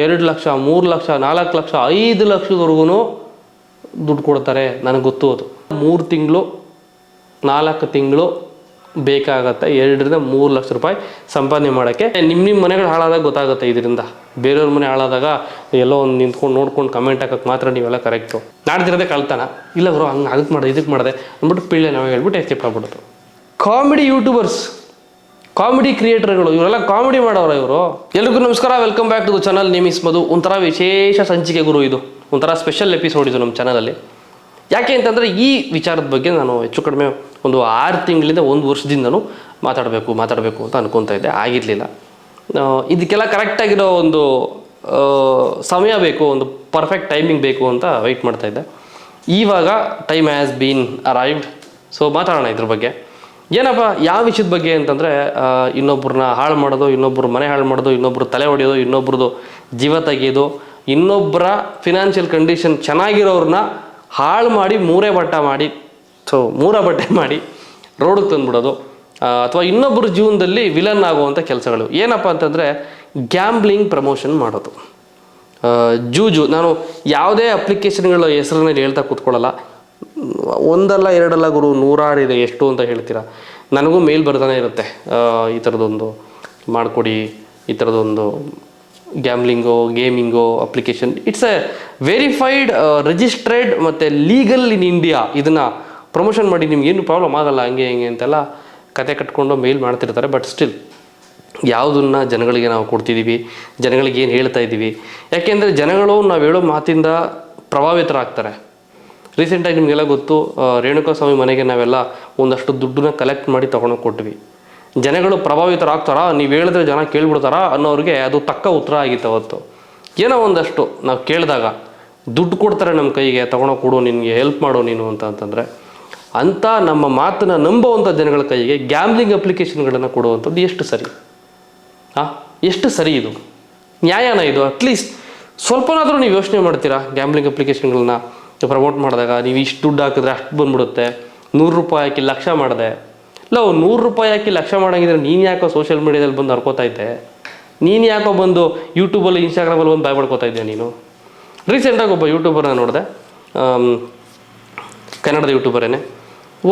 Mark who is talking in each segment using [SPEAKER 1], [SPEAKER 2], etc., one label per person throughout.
[SPEAKER 1] 2 ಲಕ್ಷ 3 ಲಕ್ಷ 4 ಲಕ್ಷ 5 ಲಕ್ಷದವರೆಗೂ ದುಡ್ಡು ಕೊಡ್ತಾರೆ. ನನಗೆ ಗೊತ್ತು. ಅದು 3 ತಿಂಗಳು 4 ತಿಂಗಳು ಬೇಕಾಗತ್ತೆ 2 ರಿಂದ 3 ಲಕ್ಷ ರೂಪಾಯಿ ಸಂಪಾದನೆ ಮಾಡೋಕ್ಕೆ. ನಿಮ್ಮ ಮನೆಗಳು ಹಾಳಾದಾಗ ಗೊತ್ತಾಗುತ್ತೆ ಇದರಿಂದ. ಬೇರೆಯವ್ರ ಮನೆ ಹಾಳಾದಾಗ ಎಲ್ಲೋ ಒಂದು ನಿಂತ್ಕೊಂಡು ನೋಡ್ಕೊಂಡು ಕಮೆಂಟ್ ಹಾಕೋಕ್ಕೆ ಮಾತ್ರ ನೀವೆಲ್ಲ ಕರೆಕ್ಟು. ನಾಡ್ದಿರೋದೇ ಕಳ್ತಾನ ಇಲ್ಲ ಬ್ರೋ ಹಂಗೆ ಅದಕ್ಕೆ ಮಾಡಿದೆ ಇದಕ್ಕೆ ಮಾಡಿದೆ ಅಂದ್ಬಿಟ್ಟು ಪಿಳ್ಳೆ ನಾವು ಹೇಳ್ಬಿಟ್ಟು ಎಸ್ಕೇಪ್ ಆಗ್ಬಿಡೋದು. ಕಾಮಿಡಿ ಯೂಟ್ಯೂಬರ್ಸ್, ಕಾಮಿಡಿ ಕ್ರಿಯೇಟರ್ಗಳು ಇವರೆಲ್ಲ ಕಾಮಿಡಿ ಮಾಡೋರು ಇವರು. ಎಲ್ರಿಗೂ ನಮಸ್ಕಾರ, welcome back to the channel. Name is Madhu. ಒಂಥರ ವಿಶೇಷ ಸಂಚಿಕೆ ಗುರು ಇದು, ಒಂಥರ ಸ್ಪೆಷಲ್ ಎಪಿಸೋಡ್ ಇದು ನಮ್ಮ ಚಾನಲಲ್ಲಿ. ಯಾಕೆ ಅಂತಂದರೆ ಈ ವಿಚಾರದ ಬಗ್ಗೆ ನಾನು ಹೆಚ್ಚು ಕಡಿಮೆ ಒಂದು 6 ತಿಂಗಳಿಂದ 1 ವರ್ಷದಿಂದನೂ ಮಾತಾಡಬೇಕು ಅಂತ ಅನ್ಕೊತಾ ಇದ್ದೆ. ಆಗಿರಲಿಲ್ಲ. ಇದಕ್ಕೆಲ್ಲ ಕರೆಕ್ಟಾಗಿರೋ ಒಂದು ಸಮಯ ಬೇಕು, ಒಂದು ಪರ್ಫೆಕ್ಟ್ ಟೈಮಿಂಗ್ ಬೇಕು ಅಂತ ವೆಯ್ಟ್ ಮಾಡ್ತಾಯಿದ್ದೆ. ಇವಾಗ time has been arrived. So ಮಾತಾಡೋಣ ಇದ್ರ ಬಗ್ಗೆ. ಏನಪ್ಪ ಯಾವ ವಿಷಯದ ಬಗ್ಗೆ ಅಂತಂದರೆ, ಇನ್ನೊಬ್ಬರನ್ನ ಹಾಳು ಮಾಡೋದು, ಇನ್ನೊಬ್ಬರು ಮನೆ ಹಾಳು ಮಾಡೋದು, ಇನ್ನೊಬ್ಬರು ತಲೆ ಹೊಡೆಯೋದು, ಇನ್ನೊಬ್ರದ್ದು ಜೀವ ತೆಗೆಯೋದು, ಇನ್ನೊಬ್ಬರ ಫಿನಾನ್ಷಿಯಲ್ ಕಂಡೀಷನ್ ಚೆನ್ನಾಗಿರೋರನ್ನ ಹಾಳು ಮಾಡಿ ಮೂರೇ ಬಟ್ಟೆ ಮಾಡಿ ರೋಡಿಗೆ ತಂದುಬಿಡೋದು, ಅಥವಾ ಇನ್ನೊಬ್ಬರ ಜೀವನದಲ್ಲಿ ವಿಲನ್ ಆಗುವಂಥ ಕೆಲಸಗಳು. ಏನಪ್ಪ ಅಂತಂದರೆ ಗ್ಯಾಂಬ್ಲಿಂಗ್ ಪ್ರಮೋಷನ್ ಮಾಡೋದು, ಜೂಜು. ನಾನು ಯಾವುದೇ ಅಪ್ಲಿಕೇಶನ್ಗಳ ಹೆಸರನ್ನ ಹೇಳ್ತಾ ಕೂತ್ಕೊಳ್ಳಲ್ಲ. ಒಂದಲ್ಲ ಎರಡಲ್ಲ ಗುರು, 100 ಇದೆ. ಎಷ್ಟು ಅಂತ ಹೇಳ್ತೀರಾ? ನನಗೂ ಮೇಲ್ ಬರ್ತಾನೆ ಇರುತ್ತೆ, ಈ ಥರದೊಂದು ಮಾಡಿಕೊಡಿ, ಈ ಥರದೊಂದು ಗ್ಯಾಮ್ಲಿಂಗೋ ಗೇಮಿಂಗೋ ಅಪ್ಲಿಕೇಶನ್. ಇಟ್ಸ್ ಎ ವೆರಿಫೈಡ್, ರಿಜಿಸ್ಟ್ರೇಡ್ ಮತ್ತು ಲೀಗಲ್ ಇನ್ ಇಂಡಿಯಾ. ಇದನ್ನು ಪ್ರಮೋಷನ್ ಮಾಡಿ ನಿಮ್ಗೇನು ಪ್ರಾಬ್ಲಮ್ ಆಗಲ್ಲ, ಹಂಗೆ ಅಂತೆಲ್ಲ ಕತೆ ಕಟ್ಕೊಂಡು ಮೇಲ್ ಮಾಡ್ತಿರ್ತಾರೆ. ಬಟ್ ಸ್ಟಿಲ್ ಯಾವುದನ್ನು ಜನಗಳಿಗೆ ನಾವು ಕೊಡ್ತಿದ್ದೀವಿ, ಜನಗಳಿಗೆ ಏನು ಹೇಳ್ತಾ ಇದ್ದೀವಿ? ಯಾಕೆಂದರೆ ಜನಗಳು ನಾವು ಹೇಳೋ ಮಾತಿಂದ ಪ್ರಭಾವಿತರಾಗ್ತಾರೆ. ರೀಸೆಂಟಾಗಿ ನಿಮಗೆಲ್ಲ ಗೊತ್ತು, ರೇಣುಕಾ ಸ್ವಾಮಿ ಮನೆಗೆ ನಾವೆಲ್ಲ ಒಂದಷ್ಟು ದುಡ್ಡನ್ನ ಕಲೆಕ್ಟ್ ಮಾಡಿ ತೊಗೊಂಡೋಗಿ ಕೊಟ್ವಿ. ಜನಗಳು ಪ್ರಭಾವಿತರಾಗ್ತಾರಾ, ನೀವು ಹೇಳಿದ್ರೆ ಜನ ಕೇಳ್ಬಿಡ್ತಾರಾ ಅನ್ನೋರಿಗೆ ಅದು ತಕ್ಕ ಉತ್ತರ ಆಗಿತ್ತು ಅವತ್ತು. ಏನೋ ಒಂದಷ್ಟು ನಾವು ಕೇಳಿದಾಗ ದುಡ್ಡು ಕೊಡ್ತಾರೆ ನಮ್ಮ ಕೈಗೆ, ತೊಗೊಂಡೋಗಿ ಕೊಡು, ನಿನಗೆ ಹೆಲ್ಪ್ ಮಾಡು ನೀನು ಅಂತಂದರೆ, ಅಂಥ ನಮ್ಮ ಮಾತನ್ನು ನಂಬೋವಂಥ ಜನಗಳ ಕೈಗೆ ಗ್ಯಾಮ್ಲಿಂಗ್ ಅಪ್ಲಿಕೇಶನ್ಗಳನ್ನು ಕೊಡುವಂಥದ್ದು ಎಷ್ಟು ಸರಿ? ಎಷ್ಟು ಸರಿ ಇದು? ನ್ಯಾಯನ ಇದು? ಅಟ್ಲೀಸ್ಟ್ ಸ್ವಲ್ಪನಾದರೂ ನೀವು ಯೋಚನೆ ಮಾಡ್ತೀರಾ? ಗ್ಯಾಮ್ಲಿಂಗ್ ಅಪ್ಲಿಕೇಶನ್ಗಳನ್ನ ಪ್ರಮೋಟ್ ಮಾಡಿದಾಗ ನೀವು ಇಷ್ಟು ದುಡ್ಡು ಹಾಕಿದ್ರೆ ಅಷ್ಟು ಬಂದ್ಬಿಡುತ್ತೆ, 100 ರೂಪಾಯಿ ಹಾಕಿ ಲಕ್ಷ ಮಾಡಿದೆ. ಇಲ್ಲ, 100 ರೂಪಾಯಿ ಹಾಕಿ ಲಕ್ಷ ಮಾಡೋಂಗಿದ್ರೆ ನೀನು ಯಾಕೋ ಸೋಷಿಯಲ್ ಮೀಡಿಯಾದಲ್ಲಿ ಬಂದು ಹರ್ಕೋತಾ ಇದ್ದೆ? ನೀನು ಯಾಕೋ ಬಂದು ಯೂಟ್ಯೂಬಲ್ಲಿ ಇನ್ಸ್ಟಾಗ್ರಾಮಲ್ಲಿ ಬಂದು ಭಯಪಡ್ಕೋತಾ ಇದ್ದೆ ನೀನು? ರೀಸೆಂಟಾಗಿ ಒಬ್ಬ ಯೂಟ್ಯೂಬರ್ನ ನೋಡಿದೆ, ಕನ್ನಡದ ಯೂಟ್ಯೂಬರೇನೆ.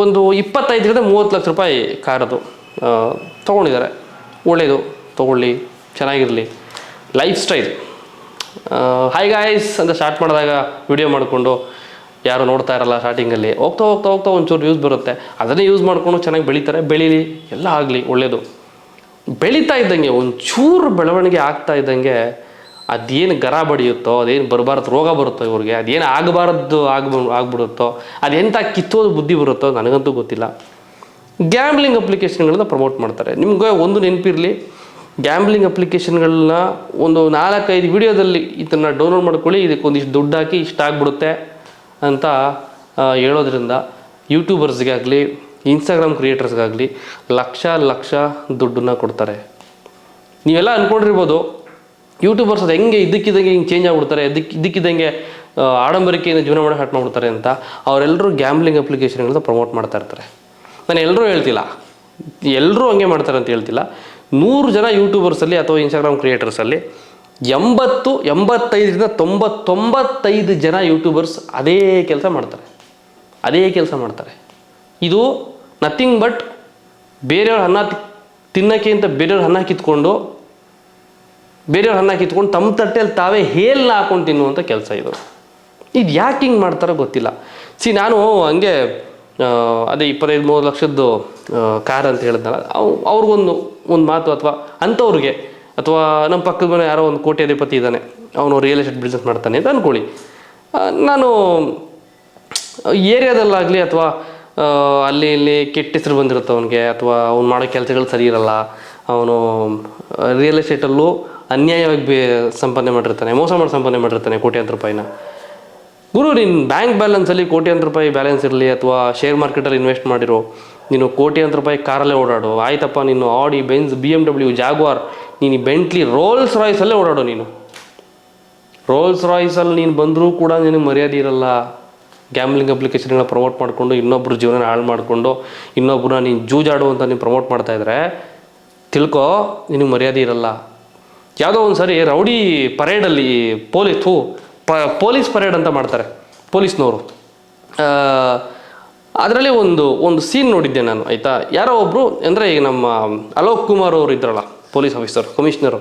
[SPEAKER 1] ಒಂದು 25 ರಿಂದ 30 ಲಕ್ಷ ರೂಪಾಯಿ ಕಾರದು ತೊಗೊಂಡಿದ್ದಾರೆ. ಒಳ್ಳೆಯದು, ತೊಗೊಳ್ಳಿ, ಚೆನ್ನಾಗಿರಲಿ. ಲೈಫ್ ಸ್ಟೈಲ್ ಹಾಯ್ ಗಾಯ್ಸ್ ಅಂತ ಸ್ಟಾರ್ಟ್ ಮಾಡಿದಾಗ ವಿಡಿಯೋ ಮಾಡಿಕೊಂಡು ಯಾರು ನೋಡ್ತಾ ಇರಲ್ಲ, ಸ್ಟಾರ್ಟಿಂಗಲ್ಲಿ ಹೋಗ್ತಾ ಒಂಚೂರು ವ್ಯೂಸ್ ಬರುತ್ತೆ. ಅದನ್ನೇ ಯೂಸ್ ಮಾಡಿಕೊಂಡು ಚೆನ್ನಾಗಿ ಬೆಳೀತಾರೆ. ಬೆಳೀಲಿ, ಎಲ್ಲ ಆಗಲಿ, ಒಳ್ಳೆಯದು. ಬೆಳೀತಾ ಇದ್ದಂಗೆ, ಒಂಚೂರು ಬೆಳವಣಿಗೆ ಆಗ್ತಾ ಇದ್ದಂಗೆ ಅದೇನು ಗರ ಬಡಿಯುತ್ತೋ, ಅದೇನು ಬರಬಾರ್ದು ರೋಗ ಬರುತ್ತೋ ಇವ್ರಿಗೆ, ಅದೇನು ಆಗಬಾರ್ದು ಆಗ್ಬಿಡುತ್ತೋ, ಅದೆಂಥ ಕಿತ್ತೋದು ಬುದ್ಧಿ ಬರುತ್ತೋ ನನಗಂತೂ ಗೊತ್ತಿಲ್ಲ. ಗ್ಯಾಮ್ಲಿಂಗ್ ಅಪ್ಲಿಕೇಶನ್ಗಳನ್ನ ಪ್ರಮೋಟ್ ಮಾಡ್ತಾರೆ. ನಿಮ್ಗೆ ಒಂದು ನೆನಪಿರಲಿ, ಗ್ಯಾಮ್ಲಿಂಗ್ ಅಪ್ಲಿಕೇಶನ್ಗಳನ್ನ ಒಂದು 4-5 ವಿಡಿಯೋದಲ್ಲಿ ಇದನ್ನು ಡೌನ್ಲೋಡ್ ಮಾಡ್ಕೊಳ್ಳಿ, ಇದಕ್ಕೆ ಒಂದಿಷ್ಟು ದುಡ್ಡು ಹಾಕಿ ಇಷ್ಟ ಆಗ್ಬಿಡುತ್ತೆ ಅಂತ ಹೇಳೋದ್ರಿಂದ ಯೂಟ್ಯೂಬರ್ಸ್ಗಾಗಲಿ ಇನ್ಸ್ಟಾಗ್ರಾಮ್ ಕ್ರಿಯೇಟರ್ಸ್ಗಾಗಲಿ ಲಕ್ಷ ದುಡ್ಡನ್ನ ಕೊಡ್ತಾರೆ. ನೀವೆಲ್ಲ ಅಂದ್ಕೊಂಡಿರ್ಬೋದು ಯೂಟ್ಯೂಬರ್ಸ್ ಅದು ಹೆಂಗೆ ಇದ್ದಕ್ಕಿದ್ದಂಗೆ ಹಿಂಗೆ ಚೇಂಜ್ ಆಗಿಬಿಡ್ತಾರೆ, ಇದ್ದಕ್ಕಿದ್ದಂಗೆ ಆಡಂಬರಿಕೆಯಿಂದ ಜೀವನ ಮಾಡೋಕೆ ಸ್ಟಾರ್ಟ್ ಮಾಡಿಬಿಡ್ತಾರೆ ಅಂತ. ಅವರೆಲ್ಲರೂ ಗ್ಯಾಮ್ಲಿಂಗ್ ಅಪ್ಲಿಕೇಶನ್ಗಳನ್ನ ಪ್ರಮೋಟ್ ಮಾಡ್ತಾ ಇರ್ತಾರೆ. ನಾನು ಎಲ್ಲರೂ ಹೇಳ್ತಿಲ್ಲ, ಎಲ್ಲರೂ ಹಂಗೆ ಮಾಡ್ತಾರೆ ಅಂತ ಹೇಳ್ತಿಲ್ಲ. 100 ಜನ ಯೂಟ್ಯೂಬರ್ಸಲ್ಲಿ ಅಥವಾ ಇನ್ಸ್ಟಾಗ್ರಾಮ್ ಕ್ರಿಯೇಟರ್ಸಲ್ಲಿ 85 ರಿಂದ 95 ಜನ ಯೂಟ್ಯೂಬರ್ಸ್ ಅದೇ ಕೆಲಸ ಮಾಡ್ತಾರೆ. ಇದು ನಥಿಂಗ್ ಬಟ್ ಬೇರೆಯವ್ರ ಅನ್ನ ತಿನ್ನೋಕ್ಕೆ ಅಂತ ಬೇರೆಯವ್ರ ಅನ್ನ ಕಿತ್ಕೊಂಡು ತಮ್ಮ ತಟ್ಟೆಯಲ್ಲಿ ತಾವೇ ಹೇಲ್ನ ಹಾಕೊಂಡು ತಿನ್ನುವಂಥ ಕೆಲಸ ಇದು. ಯಾಕೆ ಹಿಂಗೆ ಮಾಡ್ತಾರೋ ಗೊತ್ತಿಲ್ಲ. ನಾನು ಹಂಗೆ ಅದೇ 25-30 ಲಕ್ಷದ್ದು ಕಾರ್ ಅಂತ ಹೇಳಿದ್ನಲ್ಲ, ಅವ್ರಿಗೊಂದು ಮಾತು, ಅಥವಾ ಅಂಥವ್ರಿಗೆ, ಅಥವಾ ನಮ್ಮ ಪಕ್ಕದ ಮನೆ ಯಾರೋ ಒಂದು ಕೋಟ್ಯಾಧಿಪತಿ ಇದ್ದಾನೆ, ಅವನು ರಿಯಲ್ ಎಸ್ಟೇಟ್ ಬಿಸ್ನೆಸ್ ಮಾಡ್ತಾನೆ ಅಂತ ಅಂದ್ಕೊಳ್ಳಿ. ನಾನು ಏರಿಯಾದಲ್ಲಾಗಲಿ ಅಥವಾ ಅಲ್ಲಿ ಇಲ್ಲಿ ಕೆಟ್ಟ ಹೆಸರು ಬಂದಿರುತ್ತೆ ಅವನಿಗೆ, ಅಥವಾ ಅವ್ನು ಮಾಡೋ ಕೆಲಸಗಳು ಸರಿ ಇರಲ್ಲ, ಅವನು ರಿಯಲ್ ಎಸ್ಟೇಟಲ್ಲೂ ಅನ್ಯಾಯವಾಗಿ ಸಂಪಾದನೆ ಮಾಡಿರ್ತಾನೆ, ಮೋಸ ಮಾಡಿ ಸಂಪಾದನೆ ಮಾಡಿರ್ತಾನೆ ಕೋಟ್ಯಾಂತರ ರೂಪಾಯಿನ. ಗುರು, ನಿನ್ನ ಬ್ಯಾಂಕ್ ಬ್ಯಾಲೆನ್ಸಲ್ಲಿ ಕೋಟ್ಯಾಂತರ ರೂಪಾಯಿ ಬ್ಯಾಲೆನ್ಸ್ ಇರಲಿ, ಅಥವಾ ಶೇರ್ ಮಾರ್ಕೆಟಲ್ಲಿ ಇನ್ವೆಸ್ಟ್ ಮಾಡಿರೋ, ನೀನು ಕೋಟ್ಯಾಂತರ ರೂಪಾಯಿ ಕಾರಲ್ಲೇ ಓಡಾಡು. ಆಯ್ತಪ್ಪ, ನೀನು ಆಡಿ, ಬೆಂಜ್, BMW, ಜಾಗ್ವಾರ್, ನೀನು ಬೆಂಟ್ಲಿ, ರೋಲ್ಸ್ ರಾಯ್ಸಲ್ಲೇ ಓಡಾಡು. ನೀನು ರೋಲ್ಸ್ ರಾಯ್ಸಲ್ಲಿ ನೀನು ಬಂದರೂ ಕೂಡ ನಿನಗೆ ಮರ್ಯಾದೆ ಇರಲ್ಲ. ಗ್ಯಾಮ್ಲಿಂಗ್ ಅಪ್ಲಿಕೇಶನ್ಗಳನ್ನ ಪ್ರಮೋಟ್ ಮಾಡಿಕೊಂಡು ಇನ್ನೊಬ್ಬರು ಜೀವನ ಹಾಳು ಮಾಡಿಕೊಂಡು ಇನ್ನೊಬ್ಬರನ್ನ ನೀನು ಜೂಜಾಡು ಅಂತ ನೀನು ಪ್ರಮೋಟ್ ಮಾಡ್ತಾಯಿದ್ರೆ ತಿಳ್ಕೊ, ನಿನಗೆ ಮರ್ಯಾದೆ ಇರಲ್ಲ. ಯಾವುದೋ ಒಂದು ಸರಿ ರೌಡಿ ಪರೇಡಲ್ಲಿ ಪೊಲೀಸ್ ಪರೇಡ್ ಅಂತ ಮಾಡ್ತಾರೆ ಪೊಲೀಸ್ನವರು. ಅದರಲ್ಲಿ ಒಂದು ಸೀನ್ ನೋಡಿದ್ದೆ ನಾನು, ಆಯಿತಾ. ಯಾರೋ ಒಬ್ಬರು ಅಂದರೆ ಈಗ ನಮ್ಮ ಅಲೋಕ್ ಕುಮಾರ್ ಅವರು ಇದ್ರಲ್ಲ, ಪೊಲೀಸ್ ಆಫೀಸರ್, ಕಮಿಷನರು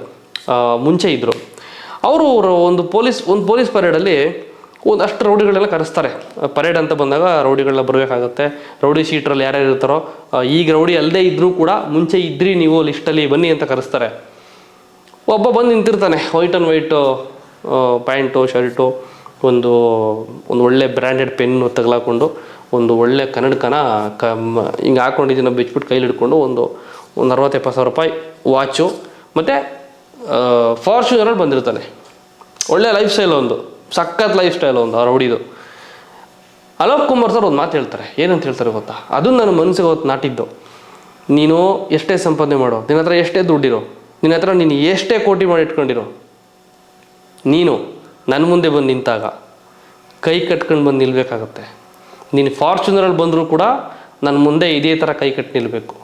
[SPEAKER 1] ಮುಂಚೆ ಇದ್ದರು. ಅವರು ಒಂದು ಪೊಲೀಸ್ ಪರೇಡಲ್ಲಿ ಒಂದಷ್ಟು ರೌಡಿಗಳೆಲ್ಲ ಕರೆಸ್ತಾರೆ. ಪರೇಡ್ ಅಂತ ಬಂದಾಗ ರೌಡಿಗಳನ್ನ ಬರಬೇಕಾಗತ್ತೆ. ರೌಡಿ ಶೀಟ್ರಲ್ಲಿ ಯಾರ್ಯಾರು ಇರ್ತಾರೋ, ಈಗ ರೌಡಿ ಅಲ್ಲದೆ ಇದ್ದರೂ ಕೂಡ ಮುಂಚೆ ಇದ್ರಿ ನೀವು ಲಿಸ್ಟಲ್ಲಿ ಬನ್ನಿ ಅಂತ ಕರೆಸ್ತಾರೆ. ಒಬ್ಬ ಬಂದು ನಿಂತಿರ್ತಾನೆ, white and white pant shirt, ಒಂದು ಒಳ್ಳೆ ಬ್ರ್ಯಾಂಡೆಡ್ ಪೆನ್ನು ತಗಲಾಕೊಂಡು, ಒಂದು ಒಳ್ಳೆ ಕನ್ನಡಕನ ಹಿಂಗೆ ಹಾಕೊಂಡಿದ್ದನ್ನು ಬಿಚ್ಬಿಟ್ಟು ಕೈಲಿ ಹಿಡ್ಕೊಂಡು ಒಂದು 60-70 ಸಾವಿರ ರೂಪಾಯಿ ವಾಚು ಮತ್ತು ಫಾರ್ಚುನರಲ್ಲಿ ಬಂದಿರ್ತಾನೆ. ಒಳ್ಳೆ ಲೈಫ್ ಸ್ಟೈಲ್, ಒಂದು ಸಖತ್ ಲೈಫ್ ಸ್ಟೈಲ್ ಒಂದು ಆ ರೌಡಿದು. ಅಲೋಕ್ ಕುಮಾರ್ ಸರ್ ಒಂದು ಮಾತು ಹೇಳ್ತಾರೆ. ಏನಂತ ಹೇಳ್ತಾರೆ ಗೊತ್ತಾ? ಅದನ್ನು ನನ್ನ ಮನಸ್ಸಿಗೆ ಹೊತ್ತು ನಾಟಿದ್ದು. ನೀನು ಎಷ್ಟೇ ಸಂಪಾದನೆ ಮಾಡೋ, ನಿನ್ನ ಹತ್ರ ಎಷ್ಟೇ ದುಡ್ಡಿರೋ, ನಿನ್ನ ಹತ್ರ ನೀನು ಎಷ್ಟೇ ಕೋಟಿ ಮಾಡಿ ಇಟ್ಕೊಂಡಿರೋ, ನೀನು ನನ್ನ ಮುಂದೆ ಬಂದು ನಿಂತಾಗ ಕೈ ಕಟ್ಕೊಂಡು ಬಂದು ನಿಲ್ಲಬೇಕಾಗತ್ತೆ. ನೀನು ಫಾರ್ಚುನರಲ್ಲಿ ಬಂದರೂ ಕೂಡ ನನ್ನ ಮುಂದೆ ಇದೇ ಥರ ಕೈ ಕಟ್ಟಿ ನಿಲ್ಲಬೇಕು.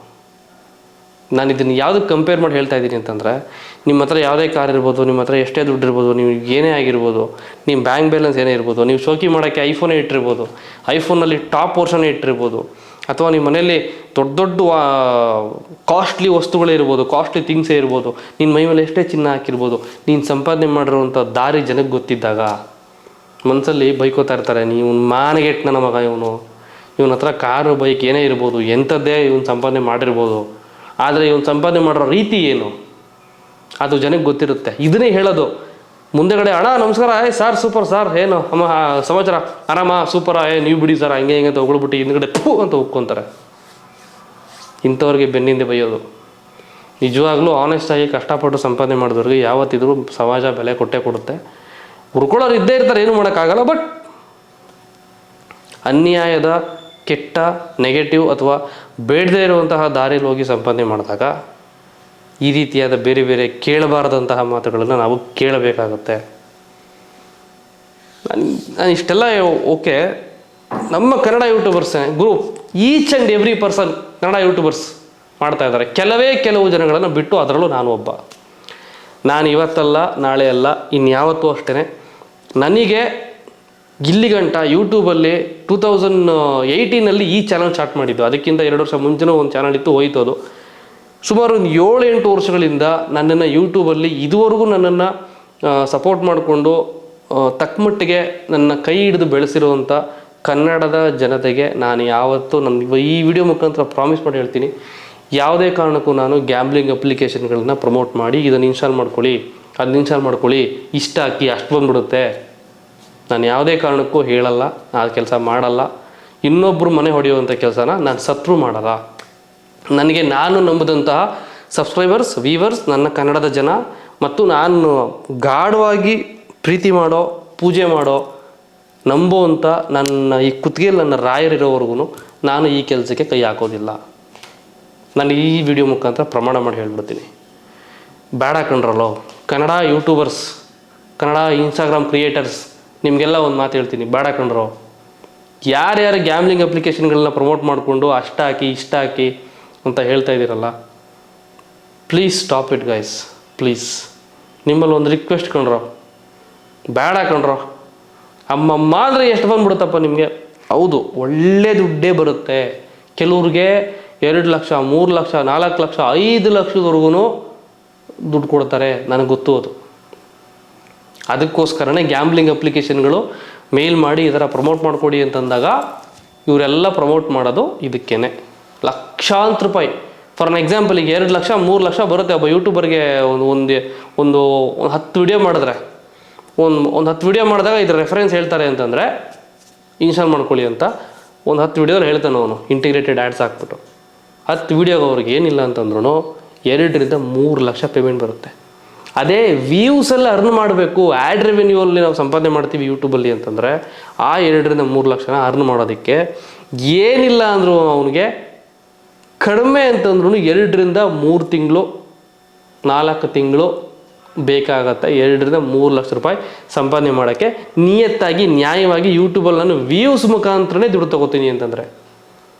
[SPEAKER 1] ನಾನು ಇದನ್ನು ಯಾವುದಕ್ಕೆ ಕಂಪೇರ್ ಮಾಡಿ ಹೇಳ್ತಾ ಇದ್ದೀನಿ ಅಂತಂದರೆ, ನಿಮ್ಮ ಹತ್ರ ಯಾವುದೇ ಕಾರ್ ಇರ್ಬೋದು, ನಿಮ್ಮ ಹತ್ರ ಎಷ್ಟೇ ದುಡ್ಡು ಇರ್ಬೋದು, ನೀವು ಏನೇ ಆಗಿರ್ಬೋದು, ನಿಮ್ಮ ಬ್ಯಾಂಕ್ ಬ್ಯಾಲೆನ್ಸ್ ಏನೇ ಇರ್ಬೋದು, ನೀವು ಶೋಕಿ ಮಾಡೋಕ್ಕೆ ಐಫೋನೇ ಇಟ್ಟಿರ್ಬೋದು, ಐಫೋನಲ್ಲಿ ಟಾಪ್ ವರ್ಷನೇ ಇಟ್ಟಿರ್ಬೋದು, ಅಥವಾ ನಿಮ್ಮ ಮನೆಯಲ್ಲಿ ದೊಡ್ಡ ಕಾಸ್ಟ್ಲಿ ವಸ್ತುಗಳೇ ಇರ್ಬೋದು, ಕಾಸ್ಟ್ಲಿ ಥಿಂಗ್ಸೇ ಇರ್ಬೋದು, ನಿನ್ನ ಮೈ ಮೇಲೆ ಎಷ್ಟೇ ಚಿನ್ನ ಹಾಕಿರ್ಬೋದು, ನೀನು ಸಂಪಾದನೆ ಮಾಡಿರೋವಂಥ ದಾರಿ ಜನಕ್ಕೆ ಗೊತ್ತಿದ್ದಾಗ ಮನಸ್ಸಲ್ಲಿ ಬೈಕೋತಾ ಇರ್ತಾರೆ, ನೀವು ಮಾನಗೆಟ್ಟು ನನ್ನ ಮಗ, ಇವನ ಹತ್ರ ಕಾರು ಬೈಕ್ ಏನೇ ಇರ್ಬೋದು, ಎಂಥದ್ದೇ ಇವನು ಸಂಪಾದನೆ ಮಾಡಿರ್ಬೋದು, ಆದರೆ ಇವನು ಸಂಪಾದನೆ ಮಾಡಿರೋ ರೀತಿ ಏನು ಅದು ಜನಕ್ಕೆ ಗೊತ್ತಿರುತ್ತೆ. ಇದನ್ನೇ ಹೇಳೋದು. ಮುಂದೆಗಡೆ ಅಣ್ಣ ನಮಸ್ಕಾರ, ಸಾರ್ ಸೂಪರ್ ಸಾರ್, ಏನು ಅಮ್ಮ ಸಮಾಚಾರ, ಆರಾಮ ಸೂಪರ, ನೀವು ಬಿಡಿ ಸರ್, ಹಂಗೆ ಹಿಂಗೆ ಅಂತ ಹೊಗಳ್ಬಿಟ್ಟು ಹಿಂದ್ಗಡೆ ಥೂ ಅಂತ ಒಪ್ಕೊತಾರೆ. ಇಂಥವ್ರಿಗೆ ಬೆನ್ನಿಂದೆ ಬೈಯೋದು. ನಿಜವಾಗ್ಲೂ ಆನೆಸ್ಟಾಗಿ ಕಷ್ಟಪಟ್ಟು ಸಂಪಾದನೆ ಮಾಡಿದವ್ರಿಗೆ ಯಾವತ್ತಿದ್ರೂ ಸಮಾಜ ಬೆಲೆ ಕೊಟ್ಟೇ ಕೊಡುತ್ತೆ. ಹುರ್ಕೊಳ್ಳೋರು ಇದ್ದೇ ಇರ್ತಾರೆ, ಏನು ಮಾಡೋಕ್ಕಾಗಲ್ಲ. ಬಟ್ ಅನ್ಯಾಯದ ಕೆಟ್ಟ ನೆಗೆಟಿವ್ ಅಥವಾ ಬೇಡದೇ ಇರುವಂತಹ ದಾರಿಯಲ್ಲಿ ಹೋಗಿ ಸಂಪಾದನೆ ಮಾಡಿದಾಗ ಈ ರೀತಿಯಾದ ಬೇರೆ ಬೇರೆ ಕೇಳಬಾರದಂತಹ ಮಾತುಗಳನ್ನು ನಾವು ಕೇಳಬೇಕಾಗತ್ತೆ. ನಾನು ಇಷ್ಟೆಲ್ಲ ಓಕೆ, ನಮ್ಮ Kannada YouTubers group each and every person Kannada YouTubers ಮಾಡ್ತಾ ಇದ್ದಾರೆ. ಕೆಲವು ಜನಗಳನ್ನು ಬಿಟ್ಟು ಅದರಲ್ಲೂ ನಾನು ಒಬ್ಬ. ನಾನು ಇವತ್ತಲ್ಲ ನಾಳೆ ಅಲ್ಲ ಇನ್ಯಾವತ್ತೂ ಅಷ್ಟೇ, ನನಗೆ ಇಲ್ಲಿಗಂಟ ಯೂಟ್ಯೂಬಲ್ಲಿ 2018 ಈ ಚಾನಲ್ ಸ್ಟಾರ್ಟ್ ಮಾಡಿದ್ದು. ಅದಕ್ಕಿಂತ 2 ವರ್ಷ ಮುಂಚೆನೂ ಒಂದು ಚಾನಲ್ ಇತ್ತು, ಹೋಯ್ತು ಅದು. ಸುಮಾರು ಒಂದು 7-8 ವರ್ಷಗಳಿಂದ ನನ್ನನ್ನು ಯೂಟ್ಯೂಬಲ್ಲಿ ಇದುವರೆಗೂ ನನ್ನನ್ನು ಸಪೋರ್ಟ್ ಮಾಡಿಕೊಂಡು ತಕ್ಕಮಟ್ಟಿಗೆ ನನ್ನ ಕೈ ಹಿಡಿದು ಬೆಳೆಸಿರುವಂಥ ಕನ್ನಡದ ಜನತೆಗೆ ನಾನು ಯಾವತ್ತೂ ಈ ವಿಡಿಯೋ ಮುಖಾಂತರ ಪ್ರಾಮಿಸ್ ಮಾಡಿ ಹೇಳ್ತೀನಿ, ಯಾವುದೇ ಕಾರಣಕ್ಕೂ ನಾನು ಗ್ಯಾಮ್ಲಿಂಗ್ ಅಪ್ಲಿಕೇಶನ್ಗಳನ್ನ ಪ್ರಮೋಟ್ ಮಾಡಿ ಇದನ್ನು ಇನ್ಸ್ಟಾಲ್ ಮಾಡ್ಕೊಳ್ಳಿ, ಅದನ್ನ ಇನ್ಸ್ಟಾಲ್ ಮಾಡ್ಕೊಳ್ಳಿ, ಇಷ್ಟ ಹಾಕಿ ಅಷ್ಟು ಬಂದ್ಬಿಡುತ್ತೆ, ನಾನು ಯಾವುದೇ ಕಾರಣಕ್ಕೂ ಹೇಳಲ್ಲ, ಆ ಕೆಲಸ ಮಾಡಲ್ಲ. ಇನ್ನೊಬ್ಬರು ಮನೆ ಹೊಡೆಯುವಂಥ ಕೆಲಸನ ನಾನು ಸತ್ರು ಮಾಡಲ್ಲ. ನನಗೆ ನಾನು ನಂಬಿದಂತಹ ಸಬ್ಸ್ಕ್ರೈಬರ್ಸ್, ವ್ಯೂವರ್ಸ್, ನನ್ನ ಕನ್ನಡದ ಜನ ಮತ್ತು ನಾನು ಗಾಢವಾಗಿ ಪ್ರೀತಿ ಮಾಡೋ, ಪೂಜೆ ಮಾಡೋ, ನಂಬುವಂಥ ನನ್ನ ಈ ಕುತ್ತಿಗೆಯಲ್ಲಿ ನನ್ನ ರಾಯರಿರೋವರೆಗೂ ನಾನು ಈ ಕೆಲಸಕ್ಕೆ ಕೈ ಹಾಕೋದಿಲ್ಲ. ನಾನು ಈ ವಿಡಿಯೋ ಮುಖಾಂತರ ಪ್ರಮಾಣ ಮಾಡಿ ಹೇಳ್ಬಿಡ್ತೀನಿ. ಬೇಡ ಕಣ್ರಲ್ಲೋ Kannada YouTubers, Kannada Instagram creators, ನಿಮಗೆಲ್ಲ ಒಂದು ಮಾತು ಹೇಳ್ತೀನಿ, ಬೇಡ ಕಣ್ರೋ. ಯಾರ್ಯಾರು ಗ್ಯಾಮ್ಲಿಂಗ್ ಅಪ್ಲಿಕೇಶನ್ಗಳನ್ನ ಪ್ರಮೋಟ್ ಮಾಡಿಕೊಂಡು ಅಷ್ಟ ಹಾಕಿ ಇಷ್ಟ ಹಾಕಿ ಅಂತ ಹೇಳ್ತಾ ಇದ್ದೀರಲ್ಲ, please stop it guys, please. ನಿಮ್ಮಲ್ಲಿ ಒಂದು ರಿಕ್ವೆಸ್ಟ್ ಕಣ್ರೋ, ಬೇಡ ಕಣ್ರೋ. ಅಮ್ಮಮ್ಮ ಅಂದರೆ ಎಷ್ಟು ಬಂದ್ಬಿಡುತ್ತಪ್ಪ ನಿಮಗೆ. ಹೌದು, ಒಳ್ಳೆ ದುಡ್ಡೇ ಬರುತ್ತೆ. ಕೆಲವ್ರಿಗೆ 2 ಲಕ್ಷ, 3 ಲಕ್ಷ, 4 ಲಕ್ಷ, 5 ಲಕ್ಷದವರೆಗೂ ದುಡ್ಡು ಕೊಡ್ತಾರೆ, ನನಗೆ ಗೊತ್ತು ಅದು. ಅದಕ್ಕೋಸ್ಕರನೇ ಗ್ಯಾಮ್ಲಿಂಗ್ ಅಪ್ಲಿಕೇಶನ್ಗಳು ಮೇಲ್ ಮಾಡಿ ಈ ಥರ ಪ್ರಮೋಟ್ ಮಾಡಿಕೊಡಿ ಅಂತಂದಾಗ ಇವರೆಲ್ಲ ಪ್ರಮೋಟ್ ಮಾಡೋದು ಇದಕ್ಕೇನೆ. ಲಕ್ಷಾಂತರ ರೂಪಾಯಿ. ಫಾರ್ ಅನ್ ಎಕ್ಸಾಂಪಲ್, ಈಗ 2 ಲಕ್ಷ 3 ಲಕ್ಷ ಬರುತ್ತೆ ಒಬ್ಬ ಯೂಟ್ಯೂಬರ್ಗೆ. ಒಂದು 10 ವಿಡಿಯೋ ಮಾಡಿದ್ರೆ, ಒಂದು 10 ವಿಡಿಯೋ ಮಾಡಿದಾಗ ಇದ್ರ ರೆಫರೆನ್ಸ್ ಹೇಳ್ತಾರೆ ಅಂತಂದರೆ ಇನ್ಸ್ಟಾಲ್ ಮಾಡ್ಕೊಳ್ಳಿ ಅಂತ ಒಂದು 10 ವಿಡಿಯೋದಲ್ಲಿ ಹೇಳ್ತಾನೆ ಅವನು, ಇಂಟಿಗ್ರೇಟೆಡ್ ಆ್ಯಡ್ಸ್ ಹಾಕ್ಬಿಟ್ಟು. 10 ವಿಡಿಯೋಗೆ ಅವ್ರಿಗೆ ಏನಿಲ್ಲ ಅಂತಂದ್ರೂ 2-3 ಲಕ್ಷ ಪೇಮೆಂಟ್ ಬರುತ್ತೆ. ಅದೇ ವ್ಯೂಸೆಲ್ಲ ಅರ್ನ್ ಮಾಡಬೇಕು, ಆ್ಯಡ್ ರೆವೆನ್ಯೂ ಅಲ್ಲಿ ನಾವು ಸಂಪಾದನೆ ಮಾಡ್ತೀವಿ ಯೂಟ್ಯೂಬಲ್ಲಿ ಅಂತಂದರೆ ಆ 2-3 ಲಕ್ಷನ ಅರ್ನ್ ಮಾಡೋದಕ್ಕೆ ಏನಿಲ್ಲ ಅಂದರೂ ಅವನಿಗೆ ಕಡಿಮೆ ಅಂತಂದ್ರೂ 2-3 ತಿಂಗಳು 4 ತಿಂಗಳು ಬೇಕಾಗತ್ತೆ. 2-3 ಲಕ್ಷ ರೂಪಾಯಿ ಸಂಪಾದನೆ ಮಾಡೋಕ್ಕೆ ನಿಯತ್ತಾಗಿ ನ್ಯಾಯವಾಗಿ ಯೂಟ್ಯೂಬಲ್ಲಿ ನಾನು ವ್ಯೂಸ್ ಮುಖಾಂತರನೇ ದುಡ್ಡು ತೊಗೋತೀನಿ ಅಂತಂದರೆ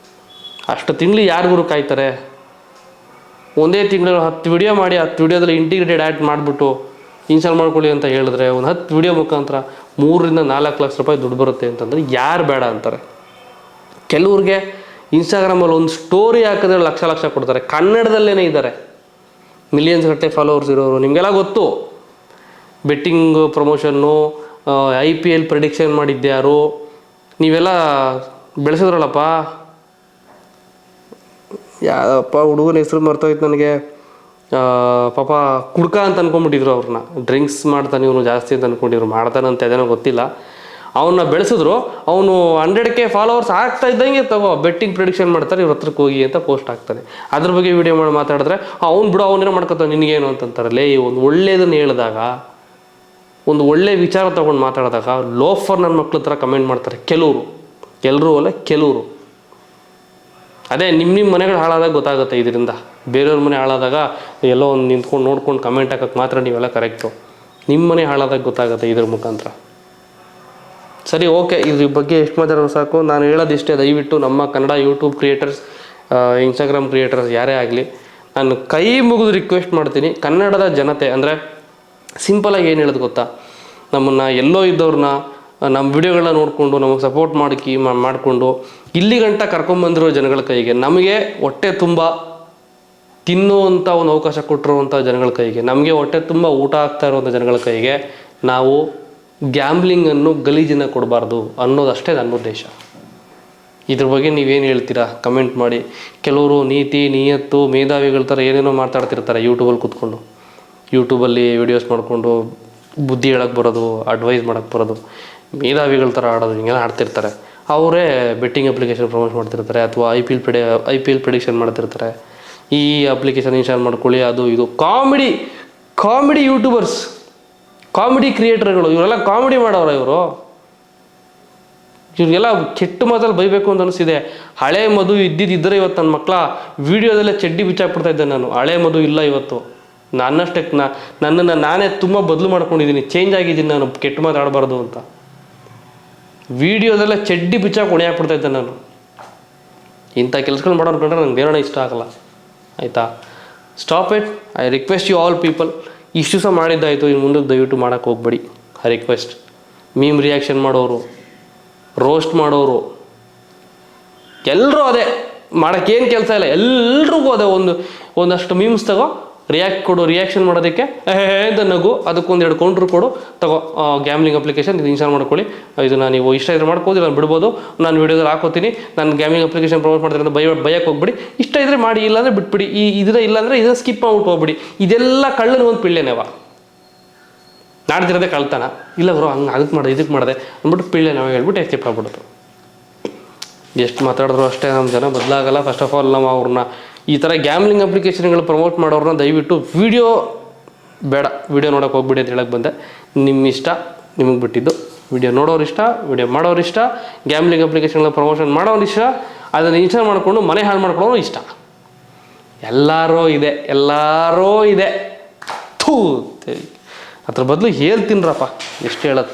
[SPEAKER 1] ಅಷ್ಟು ತಿಂಗಳು ಯಾರಿಗೂ ಕಾಯ್ತಾರೆ? ಒಂದೇ ತಿಂಗಳು 10 ವಿಡಿಯೋ ಮಾಡಿ 10 ವಿಡಿಯೋದಲ್ಲಿ ಇಂಟಿಗ್ರೇಟೆಡ್ ಆ್ಯಡ್ ಮಾಡಿಬಿಟ್ಟು ಇನ್ಸ್ಟಾಲ್ ಮಾಡ್ಕೊಳ್ಳಿ ಅಂತ ಹೇಳಿದ್ರೆ ಒಂದು 10 ವಿಡಿಯೋ ಮುಖಾಂತರ 3-4 ಲಕ್ಷ ರೂಪಾಯಿ ದುಡ್ಡು ಬರುತ್ತೆ ಅಂತಂದರೆ ಯಾರು ಬೇಡ ಅಂತಾರೆ. ಕೆಲವ್ರಿಗೆ ಇನ್ಸ್ಟಾಗ್ರಾಮಲ್ಲಿ ಒಂದು ಸ್ಟೋರಿ ಹಾಕಿದ್ರೆ ಲಕ್ಷ ಕೊಡ್ತಾರೆ. ಕನ್ನಡದಲ್ಲೇ ಇದ್ದಾರೆ, ಮಿಲಿಯನ್ಸ್ ಗಟ್ಟಲೆ ಫಾಲೋವರ್ಸ್ ಇರೋರು. ನಿಮಗೆಲ್ಲ ಗೊತ್ತು, ಬೆಟ್ಟಿಂಗ್ ಪ್ರಮೋಷನ್ನು, IPL ಪ್ರೆಡಿಕ್ಷನ್ ಮಾಡಿದ್ದ್ಯಾರು, ನೀವೆಲ್ಲ ಬೆಳೆಸಿದ್ರಲ್ಲಪ್ಪ. ಯಾವಪ್ಪ ಹುಡುಗನ ಹೆಸರು ಮರ್ತೋಯ್ತು ನನಗೆ. ಪಾಪ ಕುಡ್ಕ ಅಂತ ಅಂದ್ಕೊಂಡ್ಬಿಟ್ಟಿದ್ರು ಅವ್ರನ್ನ. ಡ್ರಿಂಕ್ಸ್ ಮಾಡ್ತಾನೆ ಇವನು ಜಾಸ್ತಿ ಅಂತ ಅಂದ್ಕೊಂಡಿದ್ರು, ಮಾಡ್ತಾನಂತೆ ಅದೇನೋ ಗೊತ್ತಿಲ್ಲ. ಅವನ್ನ ಬೆಳೆಸಿದ್ರು. ಅವನು 100K ಫಾಲೋವರ್ಸ್ ಆಗ್ತಾ ಇದ್ದಂಗೆ ತಗೋ ಬೆಟ್ಟಿಂಗ್ ಪ್ರೆಡಿಕ್ಷನ್ ಮಾಡ್ತಾರೆ, ಇವ್ರ ಹತ್ರಕ್ಕೆ ಹೋಗಿ ಅಂತ ಪೋಸ್ಟ್ ಆಗ್ತಾನೆ. ಅದ್ರ ಬಗ್ಗೆ ವಿಡಿಯೋ ಮಾಡಿ ಮಾತಾಡಿದ್ರೆ ಅವ್ನು ಬಿಡು ಅವನೇನೋ ಮಾಡ್ಕೊತಾನೆ ನಿನಗೇನು ಅಂತಂತಾರಲ್ಲೇ. ಒಂದು ಒಳ್ಳೇದನ್ನು ಹೇಳಿದಾಗ, ಒಂದು ಒಳ್ಳೆ ವಿಚಾರ ತೊಗೊಂಡು ಮಾತಾಡಿದಾಗ ಲೋಫರ್ ನನ್ನ ಮಕ್ಳ ಥರ ಕಮೆಂಟ್ ಮಾಡ್ತಾರೆ ಕೆಲವರು. ಎಲ್ಲರೂ ಅಲ್ಲ, ಕೆಲವರು. ಅದೇ ನಿಮ್ಮ ಮನೆಗಳು ಹಾಳಾದಾಗ ಗೊತ್ತಾಗುತ್ತೆ ಇದರಿಂದ. ಬೇರೆಯವ್ರ ಮನೆ ಹಾಳಾದಾಗ ಎಲ್ಲೋ ಒಂದು ನಿಂತ್ಕೊಂಡು ನೋಡ್ಕೊಂಡು ಕಮೆಂಟ್ ಹಾಕೋಕ್ಕೆ ಮಾತ್ರ ನೀವೆಲ್ಲ ಕರೆಕ್ಟು. ನಿಮ್ಮ ಮನೆ ಹಾಳಾದಾಗ ಗೊತ್ತಾಗುತ್ತೆ ಇದ್ರ ಮುಖಾಂತರ. ಸರಿ, ಓಕೆ, ಇದ್ರ ಬಗ್ಗೆ ಎಷ್ಟು ಮಾತಾಡೋದು ಸಾಕು. ನಾನು ಹೇಳೋದಿಷ್ಟೇ, ದಯವಿಟ್ಟು ನಮ್ಮ Kannada YouTube creators, Instagram creators ಯಾರೇ ಆಗಲಿ, ನಾನು ಕೈ ಮುಗಿದು ರಿಕ್ವೆಸ್ಟ್ ಮಾಡ್ತೀನಿ. ಕನ್ನಡದ ಜನತೆ ಅಂದರೆ ಸಿಂಪಲಾಗಿ ಏನು ಹೇಳೋದು ಗೊತ್ತಾ, ನಮ್ಮನ್ನು ಎಲ್ಲೋ ಇದ್ದವ್ರನ್ನ ನಮ್ಮ ವಿಡಿಯೋಗಳನ್ನ ನೋಡಿಕೊಂಡು ನಮಗೆ ಸಪೋರ್ಟ್ ಮಾಡಿಕೊಂಡು ಇಲ್ಲಿ ಗಂಟ ಕರ್ಕೊಂಬಂದಿರೋ ಜನಗಳ ಕೈಗೆ, ನಮಗೆ ಹೊಟ್ಟೆ ತುಂಬ ತಿನ್ನುವಂಥ ಒಂದು ಅವಕಾಶ ಕೊಟ್ಟಿರುವಂಥ ಜನಗಳ ಕೈಗೆ, ನಮಗೆ ಹೊಟ್ಟೆ ತುಂಬ ಊಟ ಆಗ್ತಾ ಇರುವಂಥ ಜನಗಳ ಕೈಗೆ ನಾವು ಗ್ಯಾಮ್ಲಿಂಗನ್ನು ಗಲೀಜನ್ನು ಕೊಡಬಾರ್ದು ಅನ್ನೋದಷ್ಟೇ ನನ್ನ ಉದ್ದೇಶ. ಇದ್ರ ಬಗ್ಗೆ ನೀವೇನು ಹೇಳ್ತೀರಾ ಕಮೆಂಟ್ ಮಾಡಿ. ಕೆಲವರು ನೀತಿ ನಿಯತ್ತು ಮೇಧಾವಿಗಳ ಥರ ಏನೇನೋ ಮಾತಾಡ್ತಿರ್ತಾರೆ ಯೂಟ್ಯೂಬಲ್ಲಿ ಕೂತ್ಕೊಂಡು, ಯೂಟ್ಯೂಬಲ್ಲಿ ವಿಡಿಯೋಸ್ ಮಾಡಿಕೊಂಡು ಬುದ್ಧಿ ಹೇಳಕ್ಕೆ ಬರೋದು, ಅಡ್ವೈಸ್ ಮಾಡೋಕ್ಕೆ ಬರೋದು, ಮೇಧಾವಿಗಳ ಥರ ಆಡೋದು, ಹಿಂಗೆಲ್ಲ ಆಡ್ತಿರ್ತಾರೆ. ಅವರೇ ಬೆಟ್ಟಿಂಗ್ ಅಪ್ಲಿಕೇಶನ್ ಪ್ರಮೋಟ್ ಮಾಡ್ತಿರ್ತಾರೆ, ಅಥವಾ IPL ಪ್ರೆಡಿಕ್ಷನ್ ಮಾಡ್ತಿರ್ತಾರೆ. ಈ ಅಪ್ಲಿಕೇಶನ್ ಇನ್ಸ್ಟಾಲ್ ಮಾಡ್ಕೊಳ್ಳಿ, ಅದು ಇದು. ಕಾಮಿಡಿ ಯೂಟ್ಯೂಬರ್ಸ್, ಕಾಮಿಡಿ ಕ್ರಿಯೇಟರ್ಗಳು, ಇವರೆಲ್ಲ ಕಾಮಿಡಿ ಮಾಡೋರ. ಇವ್ರಿಗೆಲ್ಲ ಕೆಟ್ಟ ಮಾತಲ್ಲಿ ಬೈಬೇಕು ಅಂತ ಅನಿಸಿದೆ. ಹಳೆ ಮಧು ಇದ್ದಿದ್ದರೆ ಇವತ್ತು ನನ್ನ ಮಕ್ಕಳ ವೀಡಿಯೋದಲ್ಲೇ ಚಡ್ಡಿ ಬಿಚ್ಚಾಕ್ಬಿಡ್ತಾ ಇದ್ದೆ ನಾನು. ಹಳೆ ಮಧು ಇಲ್ಲ ಇವತ್ತು. ನನ್ನಷ್ಟೇ ನನ್ನನ್ನು ನಾನೇ ತುಂಬ ಬದಲು ಮಾಡ್ಕೊಂಡಿದ್ದೀನಿ, ಚೇಂಜ್ ಆಗಿದ್ದೀನಿ ನಾನು, ಕೆಟ್ಟ ಮಾತಾಡಬಾರ್ದು ಅಂತ. ವೀಡಿಯೋದೆಲ್ಲ ಚಡ್ಡಿ ಬಿಚ್ಚಾಕಿ ಹೊಣೆ ಹಾಕ್ಬಿಡ್ತಾ ಇದ್ದೆ ನಾನು. ಇಂಥ ಕೆಲಸಗಳು ಮಾಡೋರು ಕಂಡ್ರೆ ನಂಗೆ ಬೇರೆ ಇಷ್ಟ ಆಗಲ್ಲ, ಆಯಿತಾ? Stop it. I request you all people. ಇಷ್ಟು ಸಹ ಮಾಡಿದ್ದಾಯಿತು, ಇನ್ನು ಮುಂದೆ ದಯವಿಟ್ಟು ಮಾಡೋಕ್ಕೆ ಹೋಗ್ಬೇಡಿ. I request. ಮೀಮ್ ರಿಯಾಕ್ಷನ್ ಮಾಡೋರು, ರೋಸ್ಟ್ ಮಾಡೋರು, ಎಲ್ಲರೂ ಅದೇ ಮಾಡೋಕ್ಕೇನು ಕೆಲಸ ಇಲ್ಲ. ಎಲ್ರಿಗೂ ಅದೇ ಒಂದಷ್ಟು ಮೀಮ್ಸ್ ತಗೋ, ರಿಯಾಕ್ಷನ್ ಮಾಡೋದಕ್ಕೆ ಅಂತ ನಗು, ಅದಕ್ಕೊಂದೆರಡು ಕೌಂಟ್ರ್ ಕೊಡು, ತಗೋ ಗ್ಯಾಮ್ಲಿಂಗ್ ಅಪ್ಲಿಕೇಶನ್ ಇದು ಇನ್ಸ್ಟಾಲ್ ಮಾಡ್ಕೊಳ್ಳಿ, ಇದನ್ನು ನೀವು ಇಷ್ಟ ಇದ್ರೆ ಮಾಡ್ಕೋದು, ನಾನು ಬಿಡ್ಬೋದು, ನಾನು ವೀಡಿಯೋದಲ್ಲಿ ಹಾಕೋತೀನಿ, ನಾನು ಗ್ಯಾಮ್ಲಿಂಗ್ ಅಪ್ಲಿಕೇಶನ್ ಪ್ರಮೋಟ್ ಮಾಡ್ತೀನಿ ಅಂತ ಭಯಕ್ಕೆ ಹೋಗ್ಬಿಡಿ. ಇಷ್ಟ ಇದ್ರೆ ಮಾಡಿ, ಇಲ್ಲಾಂದರೆ ಬಿಟ್ಬಿಡಿ. ಇಲ್ಲಾಂದರೆ ಇದನ್ನು ಸ್ಕಿಪ್ ಮಾಡ್ಬಿಟ್ಟು ಹೋಗ್ಬಿಡಿ. ಇದೆಲ್ಲ ಕಳ್ಳನ ಒಂದು ಪಿಳ್ಳೆನೇವ. ನಾಡ್ದಿರೋದೇ ಕಳ್ತಾನ, ಇಲ್ಲ ಬರೋ ಹಂಗೆ ಅದಕ್ಕೆ ಮಾಡಿದೆ ಇದಕ್ಕೆ ಮಾಡಿದೆ ಅಂದ್ಬಿಟ್ಟು ಪಿಳ್ಳೆನೇವ ಹೇಳ್ಬಿಟ್ಟು ಎಸ್ಕೇಪ್ ಆಗ್ಬಿಡುತ್ತೆ. ಎಷ್ಟು ಮಾತಾಡಿದ್ರು ಅಷ್ಟೇ, ನಮ್ಮ ಜನ ಬದಲಾಗಲ್ಲ. ಫಸ್ಟ್ ಆಫ್ ಆಲ್ ನಾವು ಅವ್ರನ್ನ ಈ ಥರ ಗ್ಯಾಮ್ಲಿಂಗ್ ಅಪ್ಲಿಕೇಶನ್ಗಳು ಪ್ರಮೋಟ್ ಮಾಡೋರನ್ನ ದಯವಿಟ್ಟು ವಿಡಿಯೋ ನೋಡೋಕೆ ಹೋಗ್ಬಿಡಿ ಅಂತ ಹೇಳಕ್ಕೆ ಬಂದೆ. ನಿಮ್ಮ ಇಷ್ಟ, ನಿಮಗೆ ಬಿಟ್ಟಿದ್ದು. ವಿಡಿಯೋ ನೋಡೋರು ಇಷ್ಟ, ವಿಡಿಯೋ ಮಾಡೋರು ಇಷ್ಟ, ಗ್ಯಾಮ್ಲಿಂಗ್ ಅಪ್ಲಿಕೇಶನ್ಗಳ ಪ್ರಮೋಷನ್ ಮಾಡೋರು ಇಷ್ಟ, ಅದನ್ನು ಇನ್ಸ್ಟಾಲ್ ಮಾಡಿಕೊಂಡು ಮನೆ ಹಾಳು ಮಾಡ್ಕೊಳ್ಳೋರು ಇಷ್ಟ. ಎಲ್ಲರೂ ಇದೆ. ಥೂ, ಅದ್ರ ಬದಲು ಹೇಳ್ತೀನಿರಪ್ಪ, ಎಷ್ಟು ಹೇಳೋದು.